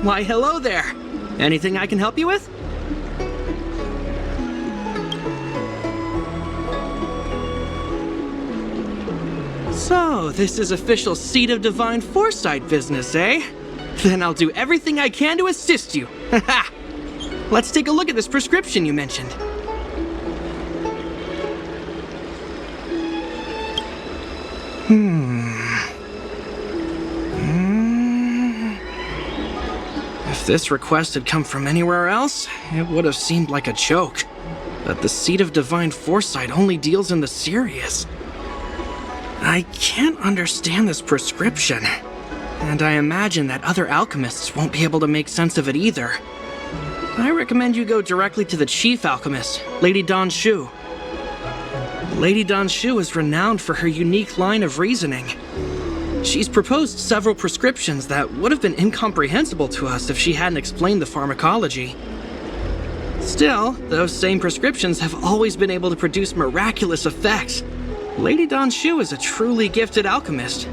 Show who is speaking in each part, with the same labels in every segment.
Speaker 1: Why, hello there. Anything I can help you with? So, this is official Seed of Divine Foresight business, eh? Then I'll do everything I can to assist you. Haha! Let's take a look at this prescription you mentioned. If this request had come from anywhere else, it would have seemed like a joke. But the Seed of Divine Foresight only deals in the serious. I can't understand this prescription, and I imagine that other alchemists won't be able to make sense of it either. I recommend you go directly to the chief alchemist, Lady Dan Shu. Lady Dan Shu is renowned for her unique line of reasoning. She's proposed several prescriptions that would have been incomprehensible to us if she hadn't explained the pharmacology. Still, those same prescriptions have always been able to produce miraculous effects. Lady Dan Shu is a truly gifted alchemist.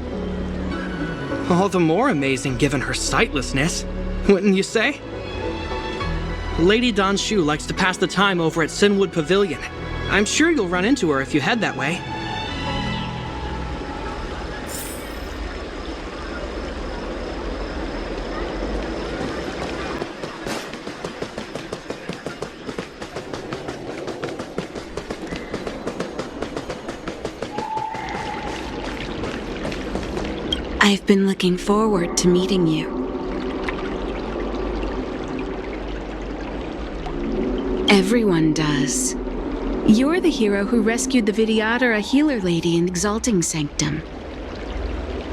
Speaker 1: All the more amazing given her sightlessness, wouldn't you say? Lady Dan Shu likes to pass the time over at Sinwood Pavilion. I'm sure you'll run into her if you head that way.
Speaker 2: I've been looking forward to meeting you. Everyone does. You're the hero who rescued the Vidyadhara healer lady in Exalting Sanctum.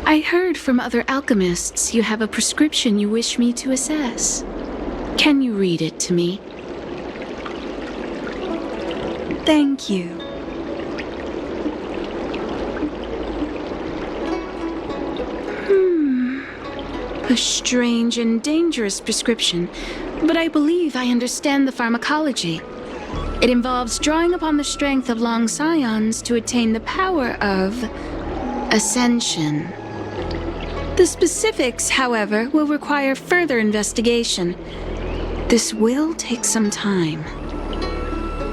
Speaker 2: I heard from other alchemists you have a prescription you wish me to assess. Can you read it to me? Thank you. A strange and dangerous prescription, but I believe I understand the pharmacology. It involves drawing upon the strength of long scions to attain the power of ascension. The specifics, however, will require further investigation. This will take some time.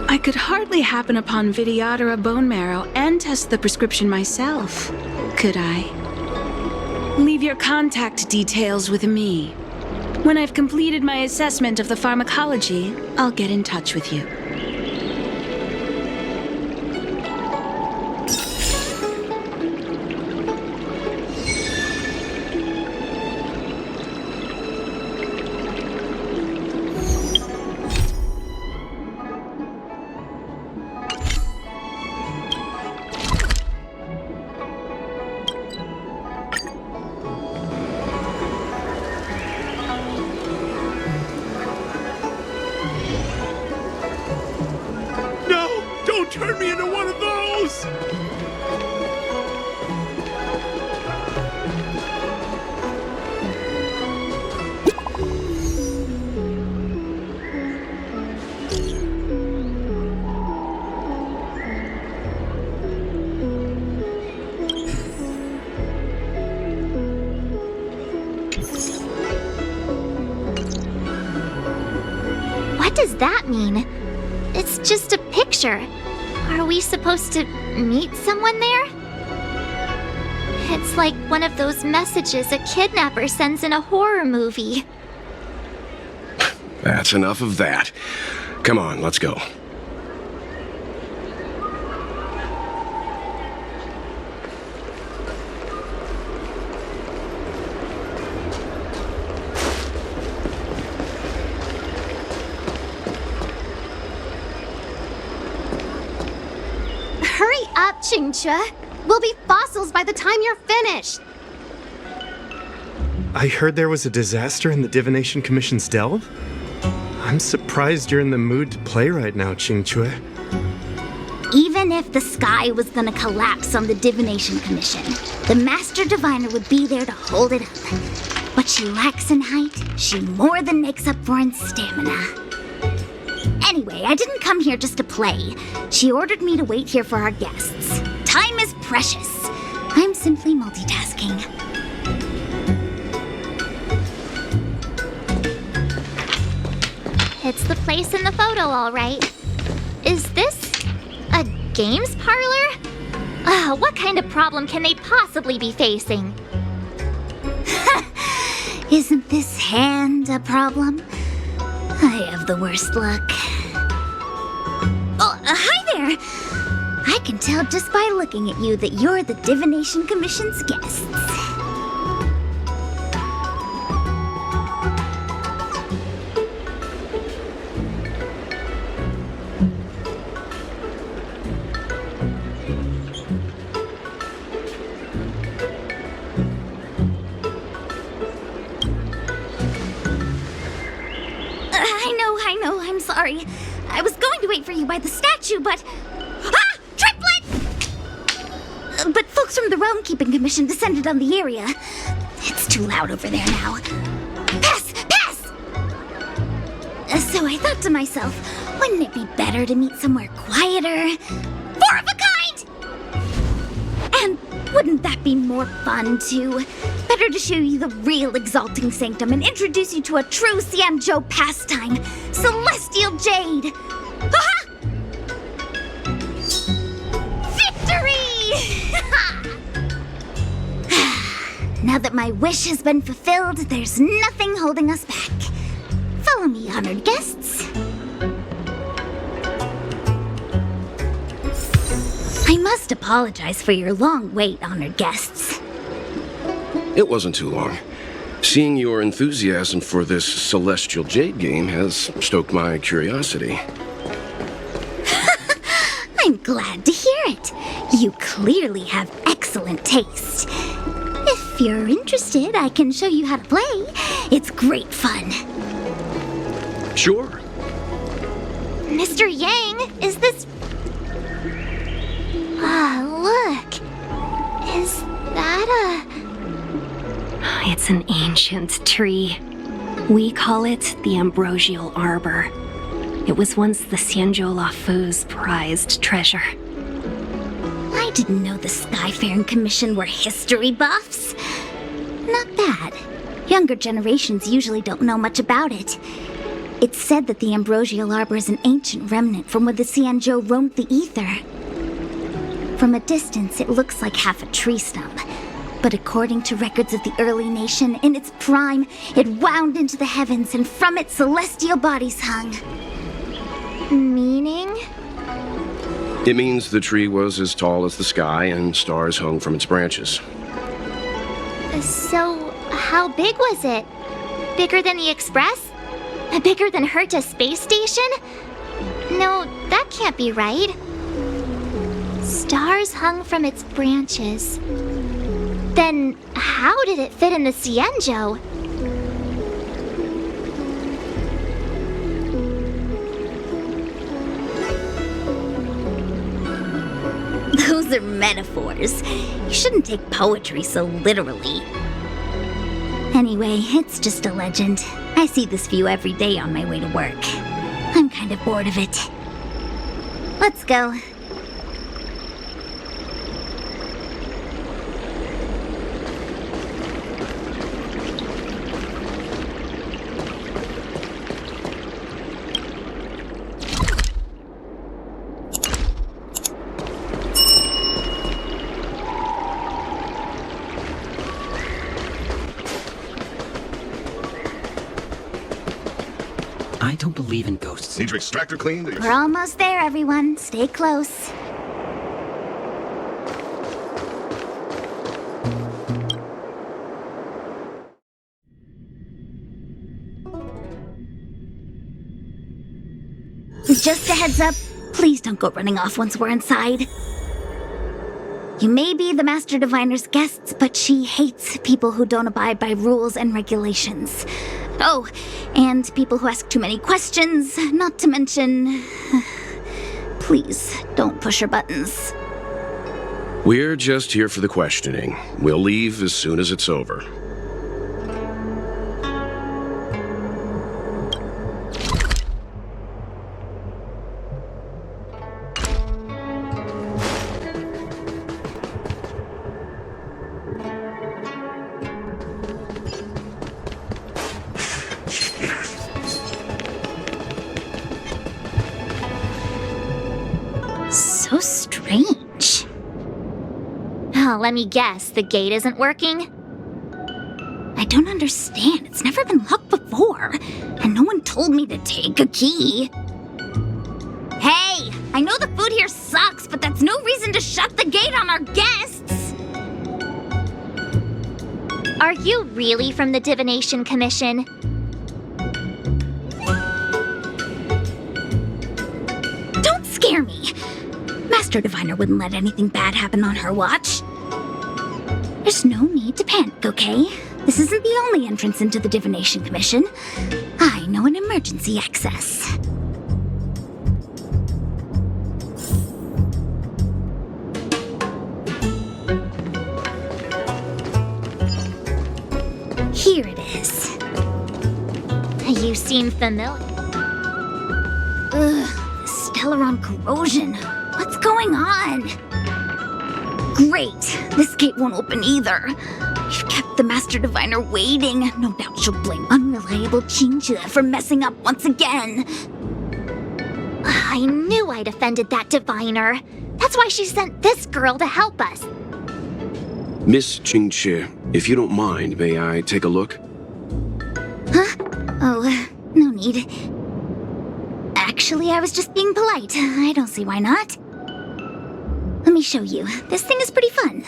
Speaker 2: I could hardly happen upon Vidyadhara bone marrow and test the prescription myself, could I? Leave your contact details with me. When I've completed my assessment of the pharmacology, I'll get in touch with you.
Speaker 3: Turn me into one of those!
Speaker 4: What does that mean? It's just a picture. Are we supposed to meet someone there? It's like one of those messages a kidnapper sends in a horror movie.
Speaker 3: That's enough of that. Come on, let's go.
Speaker 4: Hurry up, Qingque. We'll be fossils by the time you're finished.
Speaker 5: I heard there was a disaster in the Divination Commission's delve? I'm surprised you're in the mood to play right now, Qingque.
Speaker 4: Even if the sky was gonna collapse on the Divination Commission, the Master Diviner would be there to hold it up. What she lacks in height, she more than makes up for in stamina. Anyway, I didn't come here just to play. She ordered me to wait here for our guests. Time is precious. I'm simply multitasking. it's the place in the photo, all right. Is this a games parlor? What kind of problem can they possibly be facing? Isn't this hand a problem? I have the worst luck. Oh, hi there! I can tell just by looking at you that you're the Divination Commission's guests. I know, I'm sorry. I was going to wait for you by the statue, but... Ah! Triplet! But folks from the Realm Keeping Commission descended on the area. It's too loud over there now. Pass! Pass! So I thought to myself, wouldn't it be better to meet somewhere quieter? Four of a kind! And wouldn't that be more fun, too? Better to show you the real Exalting Sanctum and introduce you to a true Xianzhou pastime, Celestial Jade! Ha-ha! Victory! Now that my wish has been fulfilled, there's nothing holding us back. Follow me, honored guests. I must apologize for your long wait, honored guests.
Speaker 3: It wasn't too long. Seeing your enthusiasm for this Celestial Jade game has stoked my curiosity.
Speaker 4: I'm glad to hear it. You clearly have excellent taste. If you're interested, I can show you how to play. It's great fun.
Speaker 3: Sure.
Speaker 4: Mr. Yang, is this... look. Is that a...
Speaker 6: It's an ancient tree. We call it the Ambrosial Arbor. It was once the Xianzhou Lafu's prized treasure.
Speaker 4: I didn't know the Skyfaring Commission were history buffs. Not bad. Younger generations usually don't know much about it. It's said that the Ambrosial Arbor is an ancient remnant from when the Xianzhou roamed the ether. From a distance, it looks like half a tree stump. But according to records of the early nation, in its prime, it wound into the heavens, and from it celestial bodies hung. Meaning?
Speaker 3: It means the tree was as tall as the sky and stars hung from its branches.
Speaker 4: So, how big was it? Bigger than the Express? Bigger than Herta Space Station? No, that can't be right. Stars hung from its branches. Then, how did it fit in the Xianzhou? Those are metaphors. You shouldn't take poetry so literally. Anyway, it's just a legend. I see this view every day on my way to work. I'm kind of bored of it. Let's go.
Speaker 7: I don't believe in ghosts.
Speaker 3: Need your extractor cleaned?
Speaker 4: We're almost there, everyone. Stay close. Just a heads up, please don't go running off once we're inside. You may be the Master Diviner's guests, but she hates people who don't abide by rules and regulations. Oh, and people who ask too many questions, not to mention... Please, don't push her buttons.
Speaker 3: We're just here for the questioning. We'll leave as soon as it's over.
Speaker 4: So strange. Oh, let me guess, the gate isn't working? I don't understand. It's never been locked before, and no one told me to take a key. Hey, I know the food here sucks, but that's no reason to shut the gate on our guests. Are you really from the Divination Commission? Don't scare me. Master Diviner wouldn't let anything bad happen on her watch. There's no need to panic, okay? This isn't the only entrance into the Divination Commission. I know an emergency access. Here it is. You seem familiar. Ugh, Stellaron corrosion. What's going on? Great. This gate won't open either. You've kept the Master Diviner waiting. No doubt she'll blame unreliable Chinchilla for messing up once again. I knew I'd offended that Diviner. That's why she sent this girl to help us.
Speaker 3: Miss Qingqi, if you don't mind, may I take a look?
Speaker 4: Huh? Oh, no need. Actually, I was just being polite. I don't see why not. Let me show you. This thing is pretty fun.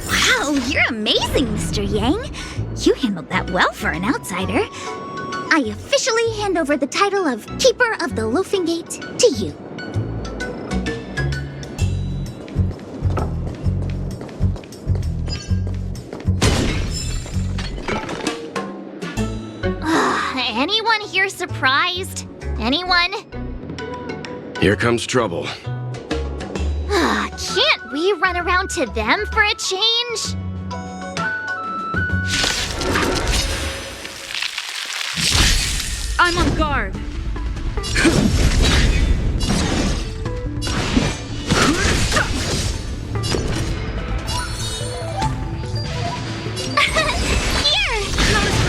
Speaker 4: Wow, you're amazing, Mr. Yang. You handled that well for an outsider. I officially hand over the title of Keeper of the Loafing Gate to you. Anyone here surprised? Anyone?
Speaker 3: Here comes trouble.
Speaker 4: Can't we run around to them for a change?
Speaker 2: I'm on guard.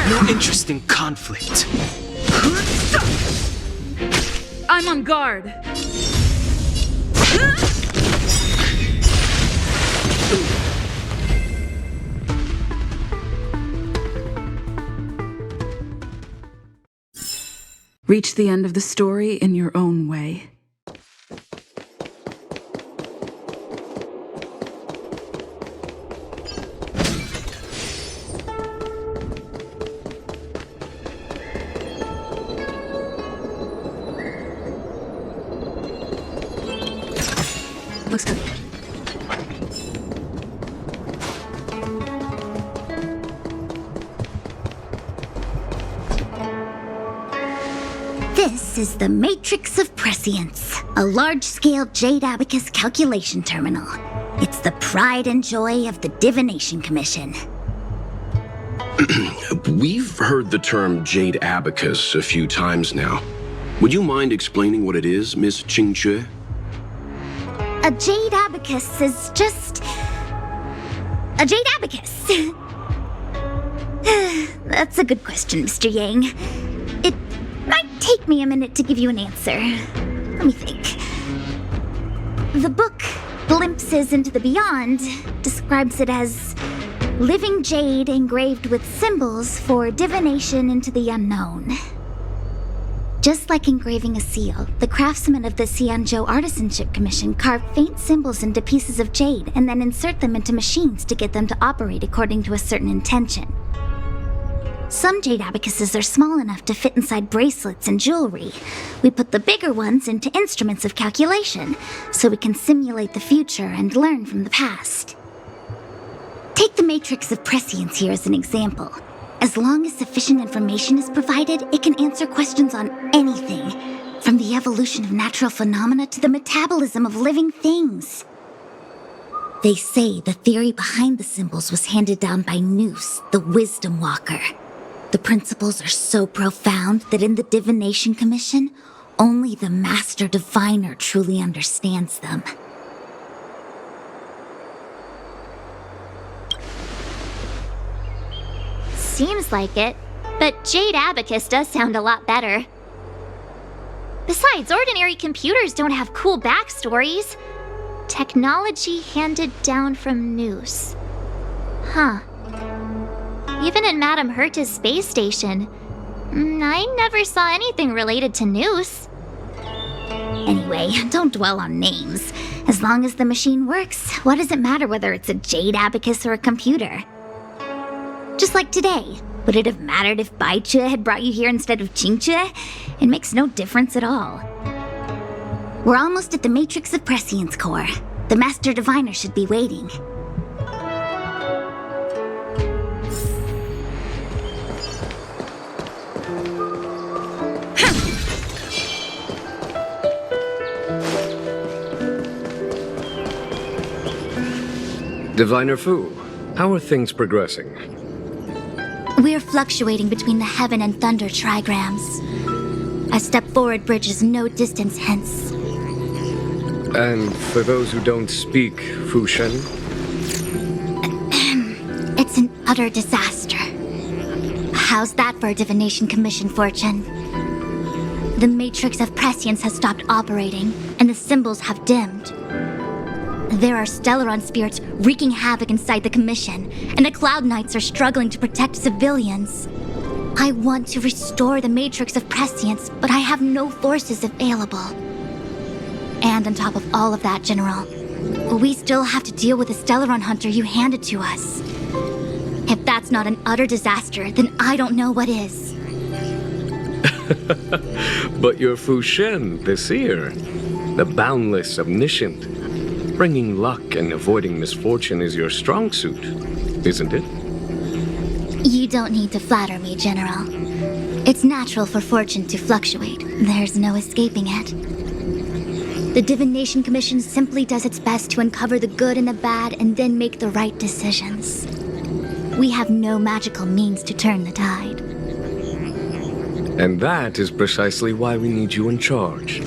Speaker 7: No interest in conflict.
Speaker 2: I'm on guard.
Speaker 8: Reach the end of the story in your own way. Looks good.
Speaker 4: This is the Matrix of Prescience, a large-scale Jade Abacus calculation terminal. It's the pride and joy of the Divination Commission.
Speaker 3: We've heard the term Jade Abacus a few times now. Would you mind explaining what it is, Miss Qingqi?
Speaker 4: A Jade Abacus is just... a Jade Abacus. That's a good question, Mr. Yang. It might take me a minute to give you an answer. Let me think. The book, Glimpses into the Beyond, describes it as living jade engraved with symbols for divination into the unknown. Just like engraving a seal, the craftsmen of the Xianzhou Artisanship Commission carve faint symbols into pieces of jade and then insert them into machines to get them to operate according to a certain intention. Some jade abacuses are small enough to fit inside bracelets and jewelry. We put the bigger ones into instruments of calculation, so we can simulate the future and learn from the past. Take the Matrix of Prescience here as an example. As long as sufficient information is provided, it can answer questions on anything, from the evolution of natural phenomena to the metabolism of living things. They say the theory behind the symbols was handed down by Noose, the Wisdom Walker. The principles are so profound that in the Divination Commission, Only the Master Diviner truly understands them.
Speaker 9: Seems like it, but Jade Abacus does sound a lot better. Besides, ordinary computers don't have cool backstories. Technology handed down from Noose. Huh. Even in Madame Herta's space station, I never saw anything related to Noose.
Speaker 4: Anyway, don't dwell on names. As long as the machine works, what does it matter whether it's a Jade Abacus or a computer? Just like today, would it have mattered if Baichue had brought you here instead of Qingchue? It makes no difference at all. We're almost at the Matrix of Prescience core. The Master Diviner should be waiting.
Speaker 3: Diviner Fu, how are things progressing?
Speaker 4: We're fluctuating between the Heaven and Thunder trigrams. A step forward bridges no distance hence.
Speaker 3: And for those who don't speak Fushen?
Speaker 4: It's an utter disaster. How's that for a Divination Commission fortune? The Matrix of Prescience has stopped operating, and the symbols have dimmed. There are Stellaron spirits wreaking havoc inside the Commission, and the Cloud Knights are struggling to protect civilians. I want to restore the Matrix of Prescience, but I have no forces available. And on top of all of that, General, we still have to deal with the Stellaron Hunter you handed to us. If that's not an utter disaster, then I don't know what is.
Speaker 3: But you're Fushen, the seer, the boundless, omniscient. Bringing luck and avoiding misfortune is your strong suit, isn't it?
Speaker 4: You don't need to flatter me, General. It's natural for fortune to fluctuate. There's no escaping it. The Divination Commission simply does its best to uncover the good and the bad and then make the right decisions. We have no magical means to turn the tide.
Speaker 3: And that is precisely why we need you in charge.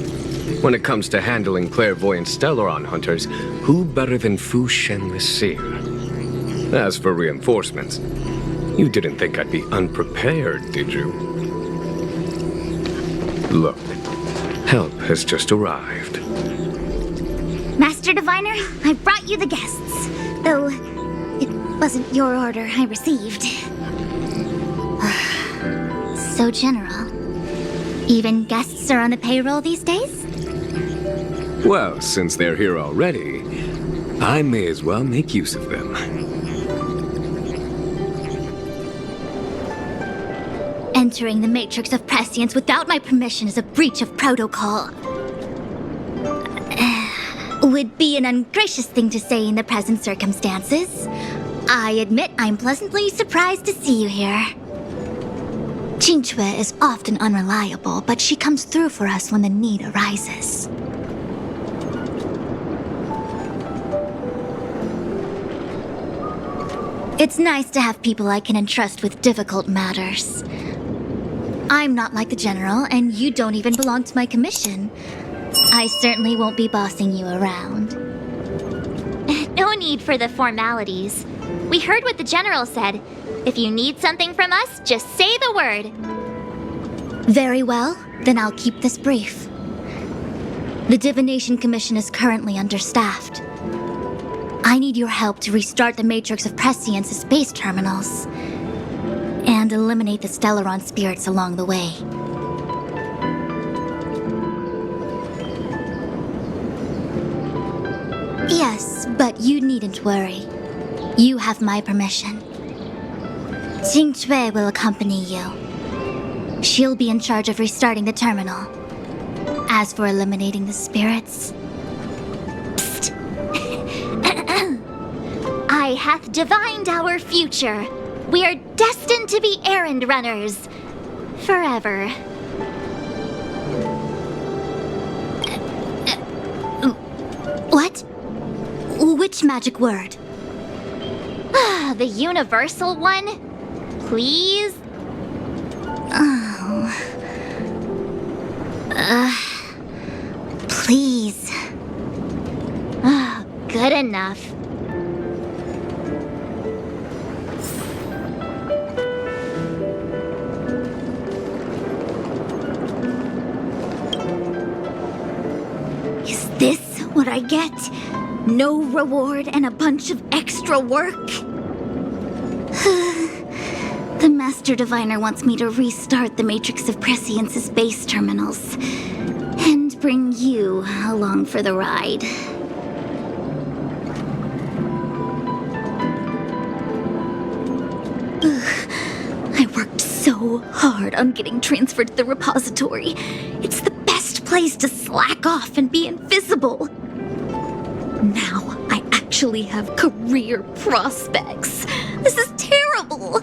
Speaker 3: When it comes to handling clairvoyant Stellaron hunters, who better than Fushen the Seer? As for reinforcements, you didn't think I'd be unprepared, did you? Look, help has just arrived.
Speaker 4: Master Diviner, I brought you the guests. Though, it wasn't your order I received. So, General, even guests are on the payroll these days?
Speaker 3: Well, since they're here already, I may as well make use of them.
Speaker 4: Entering the Matrix of Prescience without my permission is a breach of protocol. Would be an ungracious thing to say in the present circumstances. I admit I'm pleasantly surprised to see you here. Qingchue is often unreliable, but she comes through for us when the need arises. It's nice to have people I can entrust with difficult matters. I'm not like the General, and you don't even belong to my commission. I certainly won't be bossing you around.
Speaker 9: No need for the formalities. We heard what the General said. If you need something from us, just say the word.
Speaker 4: Very well, then I'll keep this brief. The Divination Commission is currently understaffed. I need your help to restart the Matrix of Prescience's space terminals and eliminate the Stellaron spirits along the way. Yes, but you needn't worry. You have my permission. Qingchue will accompany you. She'll be in charge of restarting the terminal. As for eliminating the spirits... Psst.
Speaker 9: I hath divined our future. We are destined to be errand runners. Forever.
Speaker 4: What? Which magic word?
Speaker 9: The universal one? Please?
Speaker 4: Oh. what I get? No reward and a bunch of extra work? The Master Diviner wants me to restart the Matrix of Prescience's base terminals. And bring you along for the ride. I worked so hard on getting transferred to the repository. It's the best place to slack off and be invisible. Now I actually have career prospects. This is terrible.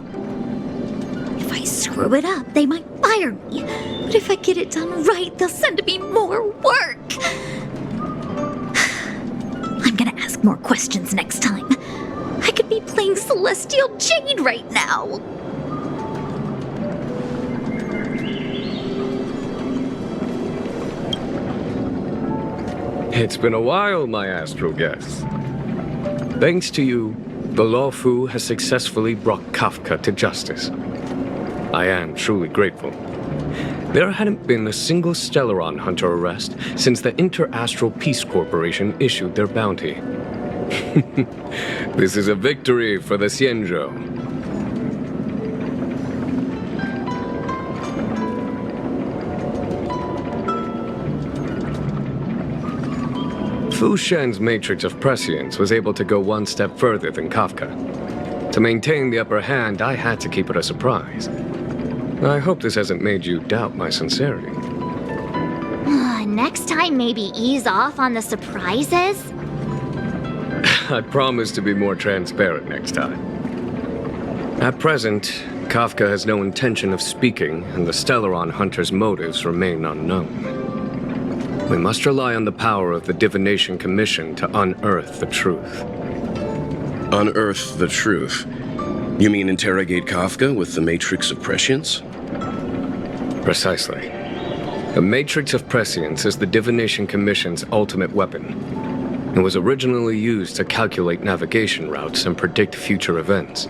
Speaker 4: If I screw it up, they might fire me. But if I get it done right, they'll send me more work. I'm gonna ask more questions next time. I could be playing Celestial Jade right now.
Speaker 3: It's been a while, my astral guests. Thanks to you, the Lawfu has successfully brought Kafka to justice. I am truly grateful. There hadn't been a single Stellaron hunter arrest since the Inter-Astral Peace Corporation issued their bounty. This is a victory for the Xianzhou. Fu Shen's Matrix of Prescience was able to go one step further than Kafka. To maintain the upper hand, I had to keep it a surprise. I hope this hasn't made you doubt my sincerity.
Speaker 9: Next time, maybe ease off on the surprises?
Speaker 3: I promise to be more transparent next time. At present, Kafka has no intention of speaking, and the Stellaron hunter's motives remain unknown. We must rely on the power of the Divination Commission to unearth the truth.
Speaker 10: Unearth the truth? You mean interrogate Kafka with the Matrix of Prescience?
Speaker 3: Precisely. The Matrix of Prescience is the Divination Commission's ultimate weapon. It was originally used to calculate navigation routes and predict future events.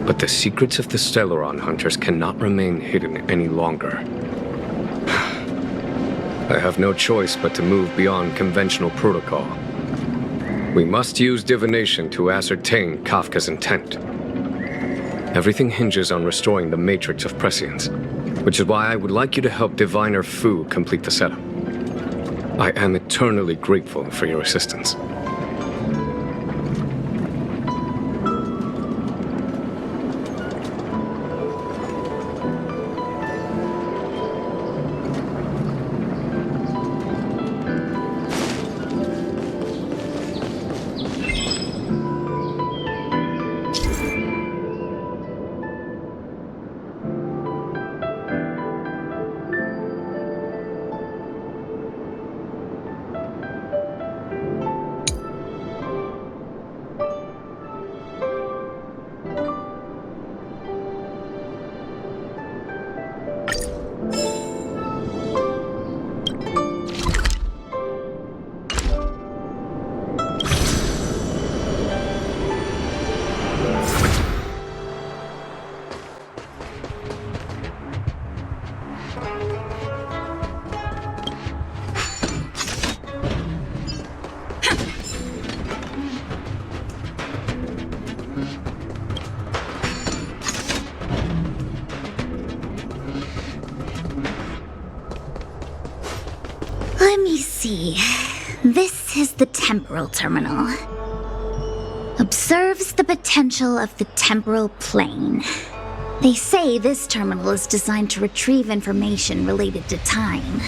Speaker 3: But the secrets of the Stellaron hunters cannot remain hidden any longer. I have no choice but to move beyond conventional protocol. We must use divination to ascertain Kafka's intent. Everything hinges on restoring the Matrix of Prescience, which is why I would like you to help Diviner Fu complete the setup. I am eternally grateful for your assistance.
Speaker 4: Let me see. This is the temporal terminal. Observes the potential of the temporal plane. They say this terminal is designed to retrieve information related to time.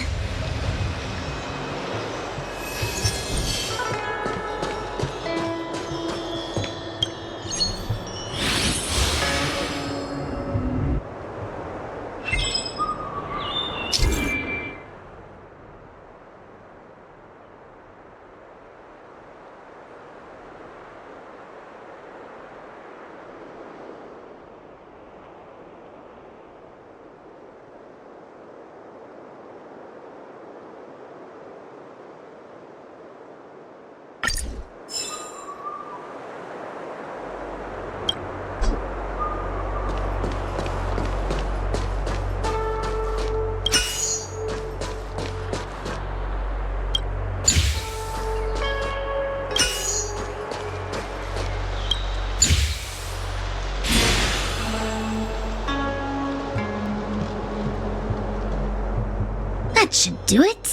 Speaker 4: That should do it.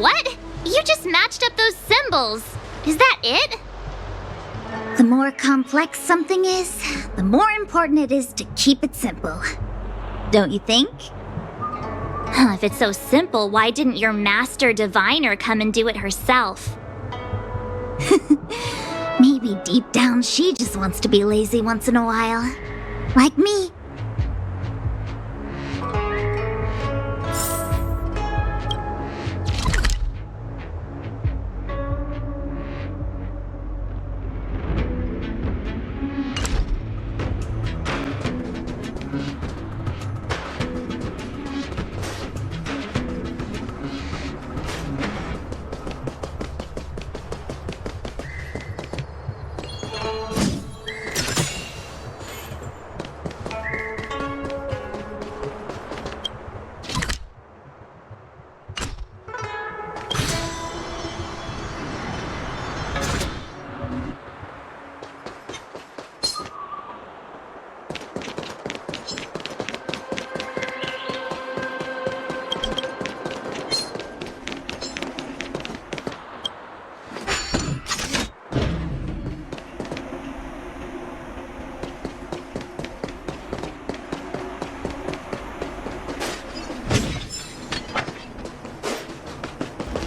Speaker 9: What? You just matched up those symbols. Is that it?
Speaker 4: The more complex something is, the more important it is to keep it simple. Don't you think?
Speaker 9: If it's so simple, why didn't your master diviner come and do it herself?
Speaker 4: Maybe deep down she just wants to be lazy once in a while. Like me.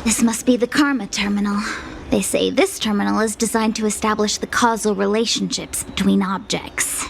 Speaker 4: This must be the Karma Terminal. They say this terminal is designed to establish the causal relationships between objects.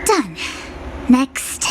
Speaker 4: Done. Next.